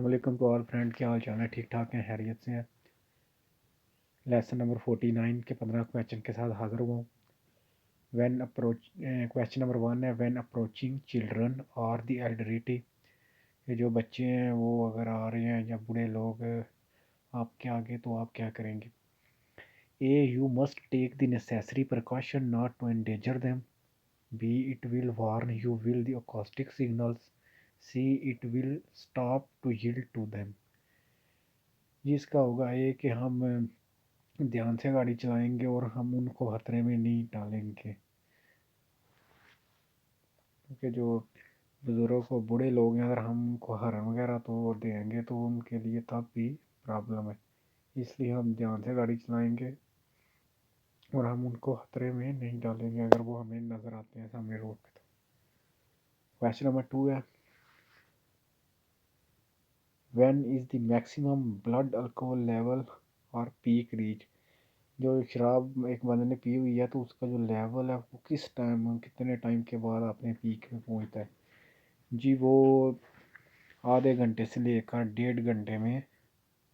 वालेकुम to all friend, क्या हाल चाल है? ठीक ठाक हैं, हैरियत से हैं। लेसन नंबर 49 के 15 क्वेश्चन के साथ हाज़िर हुआ हूँ। क्वेश्चन नंबर 1 है, व्हेन अप्रोचिंग चिल्ड्रन और द एल्डरिटी। ये जो बच्चे हैं वो अगर आ रहे हैं या बूढ़े लोग आपके आगे, तो आप क्या करेंगे? A, you must take the necessary precaution not to endanger them. B, it will warn you will the acoustic signals. C, it will stop to yield to them. जिसका होगा ये कि हम ध्यान से गाड़ी चलाएंगे और हम उनको खतरे में नहीं डालेंगे, क्योंकि जो बुज़ुर्ग को बूढ़े लोग हैं, अगर हम उनको हॉर्न वगैरह तो देंगे तो उनके लिए तब भी प्रॉब्लम है। इसलिए हम ध्यान से गाड़ी चलाएंगे और हम उनको खतरे में नहीं डालेंगे अगर वो हमें नज़र आते हैं सामने रोड पे। तो क्वेश्चन नंबर 2 है, when is the maximum blood alcohol level और पीक रीच। जो शराब एक बंदे ने पी हुई है तो उसका जो लेवल है वो किस टाइम, कितने टाइम के बाद अपने पीक में पहुंचता है? जी, वो आधे घंटे से लेकर 1.5 घंटे में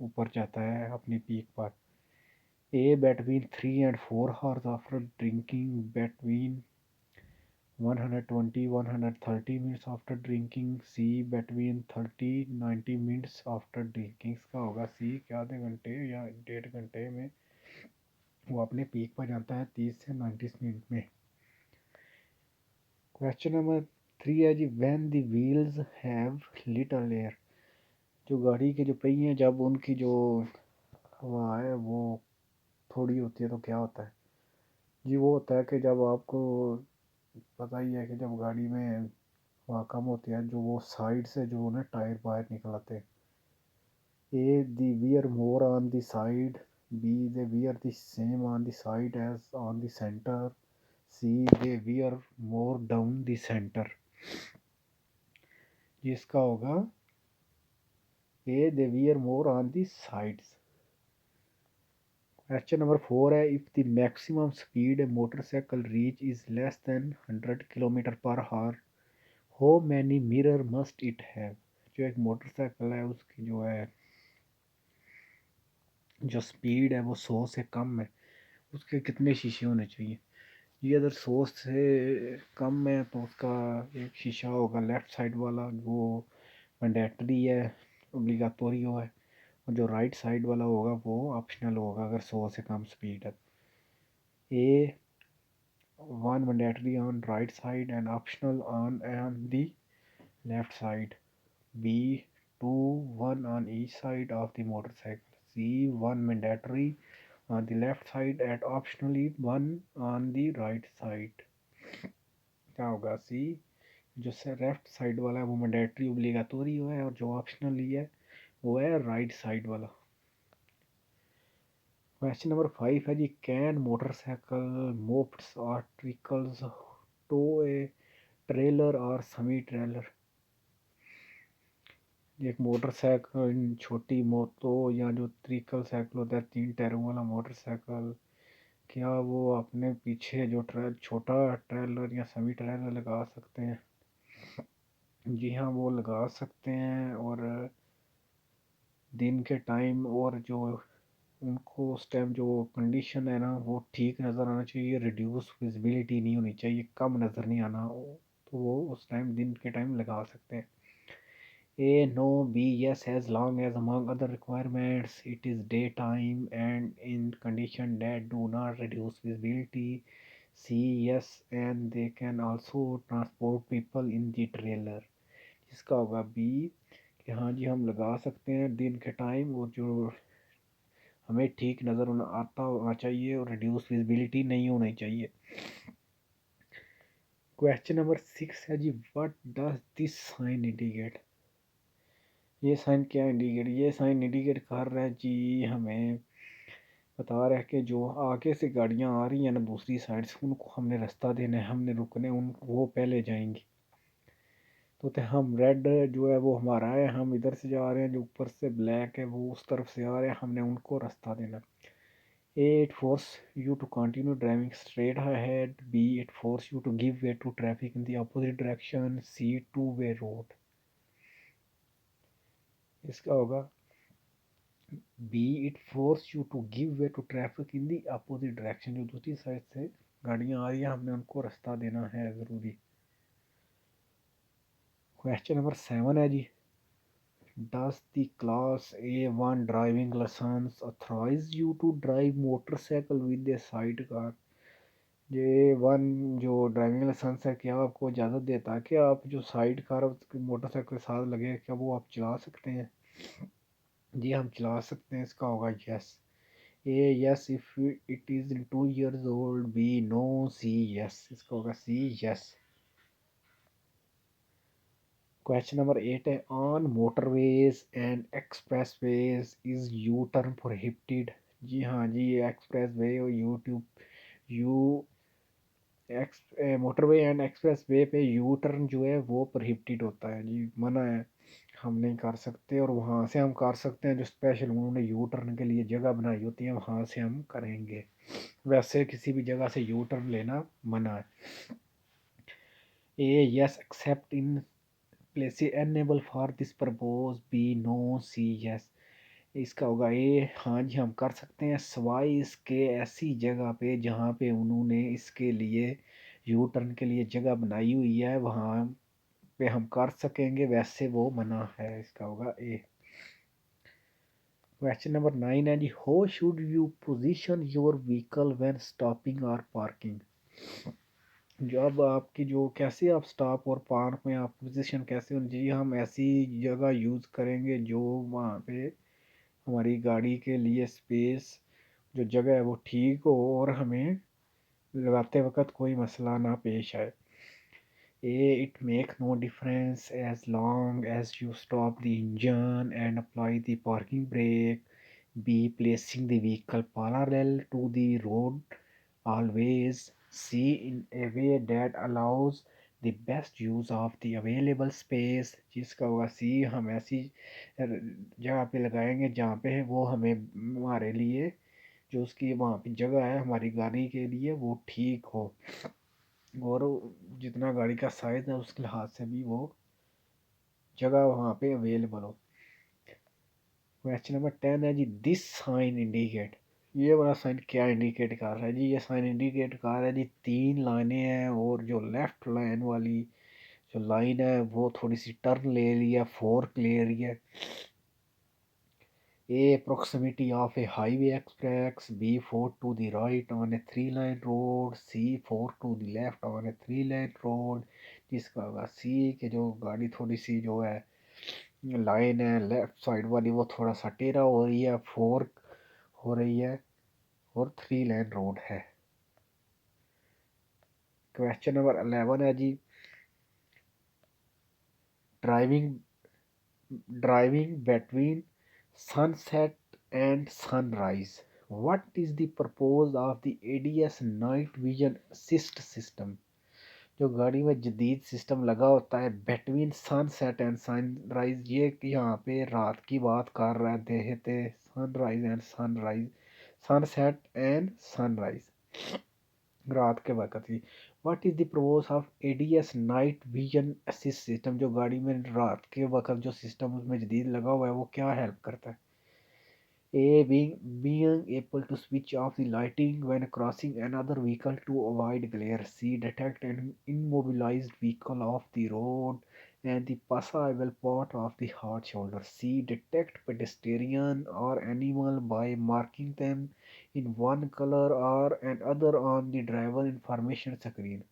ऊपर जाता है अपनी पीक पर। ए, between 3 and 4 hours after drinking, between 120-130 minutes after drinking। C, between 30-90 minutes after drinking। इसका होगा सी, कि आधे घंटे या 1.5 घंटे में वो अपने पीक पर जाता है 30 से 90 मिनट में। क्वेश्चन नंबर 3 है जी, when the wheels have little air. जो गाड़ी के जो पहिए हैं, जब उनकी जो हवा है वो थोड़ी होती है तो क्या होता है? जी, वो होता है कि जब आपको पता ही है कि जब गाड़ी में हवा कम होती है, जो वो साइड से जो ना टायर बाहर निकल आते हैं। A, the wear more on the side. B, they wear the same on the side as on the centre. C, they wear more down the centre. जिसका होगा A, they wear more on the sides. Question number 4 है, if the maximum speed a motorcycle reach is less than 100 km/h, how many mirror must it have. जो एक motorcycle है उसकी जो है जो स्पीड है वो 100 से कम है, उसके कितने शीशे होने चाहिए? ये अगर 100 से कम है तो उसका एक शीशा होगा लेफ़्ट साइड वाला, वो मैंडेटरी है, ओब्लिगाटोरी है। और जो राइट साइड वाला होगा वो ऑप्शनल होगा अगर 100 से कम स्पीड है। ए, 1 mandatory on right side and optional on the left side। B, 2, 1 on each side of the motorcycle। C, 1 mandatory on the left side and optionally 1 on the right side। क्या होगा? सी, जो left side वाला है वो mandatory ओब्लिगाटोरी है और जो optionally है वो है राइट साइड वाला। क्वेश्चन नंबर 5 है जी, कैन मोटरसाइकिल, मोप्स और ट्रिकल्स टो ए ट्रेलर और सेमी ट्रेलर। एक मोटरसाइकिल, छोटी मोटो या जो ट्रिकल साइकिल होता है 3 टायरों वाला मोटरसाइकिल, क्या वो अपने पीछे जो छोटा ट्रेलर या सेमी ट्रेलर लगा सकते हैं? जी हाँ, वो लगा सकते हैं। और दिन के टाइम, और जो उनको उस टाइम जो कंडीशन है ना वो ठीक नज़र आना चाहिए, रिड्यूस विजिबिलिटी नहीं होनी चाहिए, कम नज़र नहीं आना हो, तो वो उस टाइम दिन के टाइम लगा सकते हैं। A, no. B, yes, as long as among other requirements it is daytime and in condition that do not reduce visibility। C, yes, and they can also transport people in the trailer। इसका होगा B, कि हाँ जी हम लगा सकते हैं दिन के टाइम, और जो हमें ठीक नज़र आता होना चाहिए और रिड्यूस विजिबिलिटी नहीं होनी चाहिए। क्वेश्चन नंबर 6 है जी, what does this sign indicate. ये साइन क्या इंडिकेट? ये साइन इंडिकेट कर रहा है जी, हमें बता रहा है कि जो आगे से गाड़ियाँ आ रही हैं ना दूसरी साइड से, उनको हमने रास्ता देना है, हमने रुकने, उन वो पहले जाएंगी। तो हम रेड जो है वो हमारा है, हम इधर से जा रहे हैं, जो ऊपर से ब्लैक है वो उस तरफ से आ रहे हैं, हमने उनको रास्ता देना। A, it force you to continue driving straight ahead. B, it force you to give way to traffic in the opposite direction. C, two way road. इसका होगा B it force you to give way to traffic in the opposite direction, जो दूसरी side से गाड़ियाँ आ रही हैं हमने उनको रास्ता देना है ज़रूरी। क्वेश्चन नंबर 7 है जी, does the class A1 driving licence authorise you to drive motorcycle with a sidecar. ये वन जो ड्राइविंग लाइसेंस है क्या आपको इजाज़त देता है कि आप जो साइड कार मोटरसाइकिल के साथ लगे क्या वो आप चला सकते हैं? जी हम चला सकते हैं, इसका होगा yes. A yes if it is 2 years old, B no, C yes, इसका होगा सी यस। क्वेश्चन नंबर 8 है, on motorways and expressways is U turn prohibited. जी हाँ जी, एक्सप्रेस वे और YouTube U motorway and expressway पे U turn जो है वो प्रोहिबिटेड होता है जी, मना है, हम नहीं कर सकते। और वहाँ से हम कर सकते हैं जो स्पेशल उन्होंने यू टर्न के लिए जगह बनाई होती है वहाँ से हम करेंगे, वैसे किसी भी जगह से यू टर्न लेना मना है। A yes except in place enable for this purpose, B no, C yes, इसका होगा ए हाँ जी हम कर सकते हैं सवाई इसके ऐसी जगह पे जहाँ पे उन्होंने इसके लिए यू टर्न के लिए जगह बनाई हुई है वहाँ पे हम कर सकेंगे, वैसे वो मना है, इसका होगा ए। क्वेश्चन नंबर 9 है जी, how should you position your vehicle when stopping और पार्किंग। जब आपकी जो कैसे आप स्टॉप और पार्क में आप पोजीशन कैसे होनी चाहिए, हम ऐसी जगह यूज़ करेंगे जो वहाँ पे हमारी गाड़ी के लिए स्पेस जो जगह है वो ठीक हो और हमें लगाते वक्त कोई मसला ना पेश आए। A, it makes no difference as long as you stop the engine and apply the parking brake. B, placing the vehicle parallel to the road always. C, in a way that allows the best use of the available space, जिसका होगा सी, हम ऐसी जगह पे लगाएंगे जहाँ पे वो हमें हमारे लिए जो उसकी वहाँ पे जगह है हमारी गाड़ी के लिए वो ठीक हो और जितना गाड़ी का साइज है उसके लिहाज से भी वो जगह वहाँ पे अवेलेबल हो। क्वेश्चन नंबर 10 है जी, दिस साइन इंडिकेट, ये वाला साइन क्या इंडिकेट कर रहा है जी, ये साइन इंडिकेट कर रहा है जी 3 लाइनें हैं और जो लेफ्ट लाइन वाली जो लाइन है वो थोड़ी सी टर्न ले रही है, फोर्क ले रही है। A, proximity of a highway express. B, 4 to the right on a 3-lane road. C, 4 to the left on a 3-lane road, जिसका होगा सी कि जो गाड़ी थोड़ी सी जो है लाइन है लेफ्ट साइड वाली वो थोड़ा सा टेढ़ा हो रही है, फोर्क हो रही है और 3-lane रोड है। क्वेश्चन नंबर 11 है जी, driving driving between sunset and sunrise. What is the purpose of the ADS night vision assist system? जो गाड़ी में जदीद सिस्टम लगा होता है बिटवीन सनसेट एंड सनराइज, ये यहाँ पे रात की बात कर रहे थे, sunrise and sunrise, sunset and sunrise रात के वक्त की। What is the purpose of ADS night vision assist system, जो गाड़ी में रात के वक्त जो सिस्टम उसमें जदीद लगा हुआ है वो क्या हेल्प करता है? A, being able to switch off the lighting when crossing another vehicle to avoid glare. C, detect an immobilized vehicle off the road and the passable part of the hard shoulder. C, detect pedestrian or animal by marking them in one color or another on the driver information screen.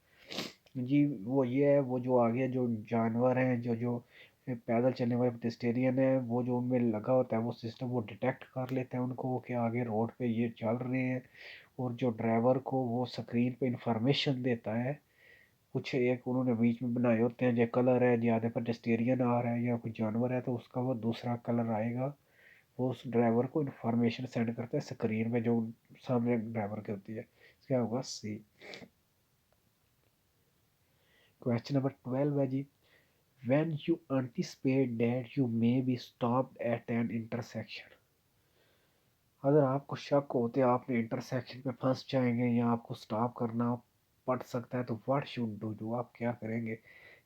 जी वो ये है, वो जो आगे जो जानवर हैं जो जो पैदल चलने वाले पेडेस्टेरियन है वो जो उनमें लगा होता है वो सिस्टम वो डिटेक्ट कर लेते हैं उनको कि आगे रोड पे ये चल रहे हैं और जो ड्राइवर को वो स्क्रीन पे इंफॉर्मेशन देता है। कुछ एक उन्होंने बीच में बनाए होते हैं जो कलर है ज़्यादा पेडेस्टेरियन आ रहा है या कोई जानवर है तो उसका वो दूसरा कलर आएगा, वो उस ड्राइवर को इंफॉर्मेशन सेंड करता है स्क्रीन पे जो सामने ड्राइवर की होती है। क्या होगा सी। क्वेश्चन नंबर 12 है जी, when you anticipate that you may be stopped at an intersection, अगर आपको शक होते आपने इंटरसेक्शन पे फंस जाएंगे या आपको स्टॉप करना पड़ सकता है तो व्हाट शुड डू, जो आप क्या करेंगे?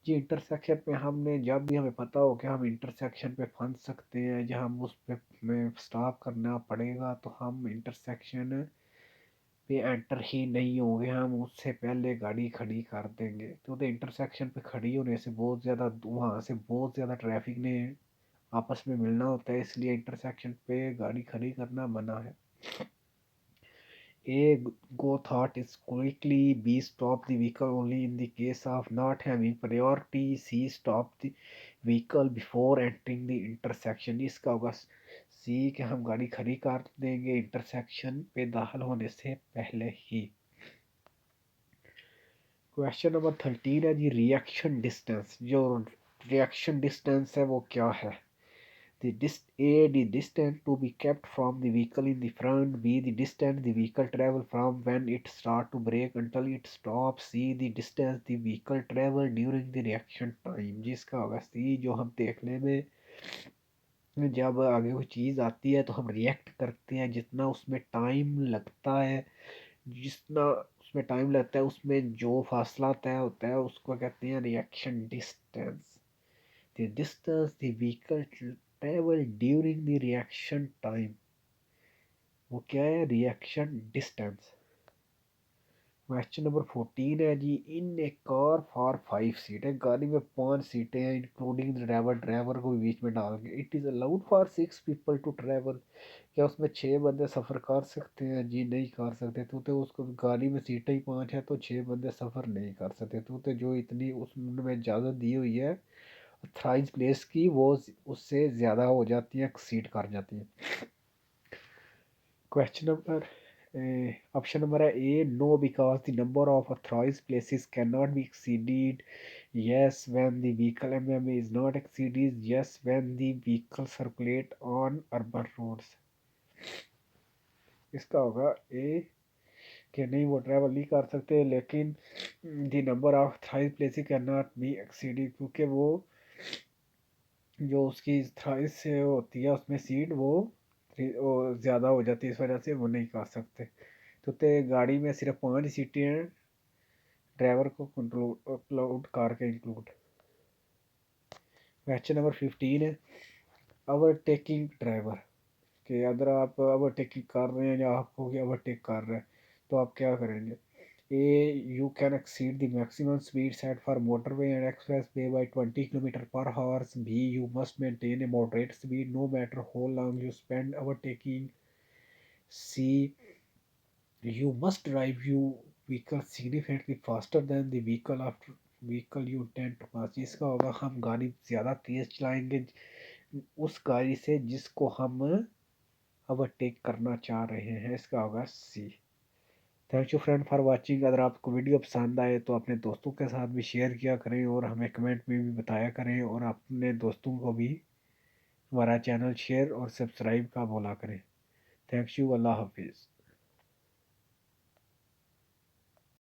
जी इंटरसेक्शन पे हमने जब भी हमें पता हो कि हम इंटरसेक्शन पे फंस सकते हैं या हम उस पे हमें स्टॉप करना पड़ेगा, तो हम इंटरसेक्शन पे एंटर ही नहीं होंगे, हम उससे पहले गाड़ी खड़ी कर देंगे। तो इंटरसेक्शन पे खड़ी होने से बहुत ज़्यादा वहाँ से बहुत ज़्यादा ट्रैफिक ने आपस में मिलना होता है, इसलिए इंटरसेक्शन पे गाड़ी खड़ी करना मना है। A go thought is quickly. B stop the vehicle only in the case of not having priority. C stop the vehicle before entering the intersection. इसका होगा C कि हम गाड़ी खड़ी कर देंगे इंटरसेक्शन पे दाखिल होने से पहले ही। क्वेश्चन नंबर 13 है जी रिएक्शन डिस्टेंस। जो रिएक्शन डिस्टेंस है वो क्या है? The distance to be kept from the vehicle in the front. B. The distance the vehicle travel from when it start to brake until it stops. C. The distance the vehicle travel during the reaction time. जिसका होगा C। जो हम देखने में जब आगे कोई चीज़ आती है तो हम रिएक्ट करते हैं, जितना उसमें टाइम लगता है, जितना उसमें टाइम लगता है उसमें जो फासला तय होता है उसको कहते हैं reaction distance. The distance the vehicle travel during the reaction time, वो क्या है? Reaction distance. क्वेश्चन नंबर 14 है जी इन ए कार फॉर 5 सीट है। गाड़ी में 5 सीटें हैं इंक्लूडिंग ड्राइवर, ड्राइवर को भी बीच में डाल के। It is allowed for 6 people to travel. क्या उसमें 6 बंदे सफ़र कर सकते हैं? जी नहीं कर सकते। तो उसको गाड़ी में सीटें ही 5 है तो 6 बंदे सफ़र नहीं कर सकते। तो जो इतनी उसमें इजाज़त दी हुई है ऑथराइज प्लेस की, वो उससे ज़्यादा हो जाती है, एक्सीड कर जाती है। क्वेश्चन नंबर ऑप्शन नंबर है A no because the number of authorise places can not be exceeded. Yes when the vehicle एमएम is not exceeded. Yes when the vehicle circulate on urban roads. इसका होगा ए कि नहीं वो travel नहीं कर सकते, लेकिन the number of authorise places can not be exceeded, क्योंकि वो जो उसकी थाइस से होती है उसमें सीट वो ज़्यादा हो जाती है, इस वजह से वो नहीं कर सकते। तो गाड़ी में सिर्फ 5 सीटें हैं, ड्राइवर को कंट्रोल अपलोड कार के इंक्लूड। क्वेश्चन नंबर 15 है ओवरटेकिंग ड्राइवर। कि अगर आप ओवरटेकिंग कर रहे हैं या आपको ओवरटेक कर रहे हैं तो आप क्या करेंगे? A you can exceed the maximum speed set for motorway and expressway by 20 kilometre per hour. B you must maintain a moderate speed no matter how long you spend overtaking. C you must drive your vehicle significantly faster than the vehicle after vehicle you intend to pass। इसका होगा हम गाड़ी ज़्यादा तेज़ चलाएंगे उस गाड़ी से जिसको हम ओवरटेक करना चाह रहे हैं। इसका होगा C. Thank you friend for watching. अगर आपको वीडियो पसंद आए तो अपने दोस्तों के साथ भी शेयर किया करें और हमें कमेंट में भी बताया करें, और अपने दोस्तों को भी हमारा चैनल शेयर और सब्सक्राइब का बोला करें। Thank you. अल्लाह हाफिज़।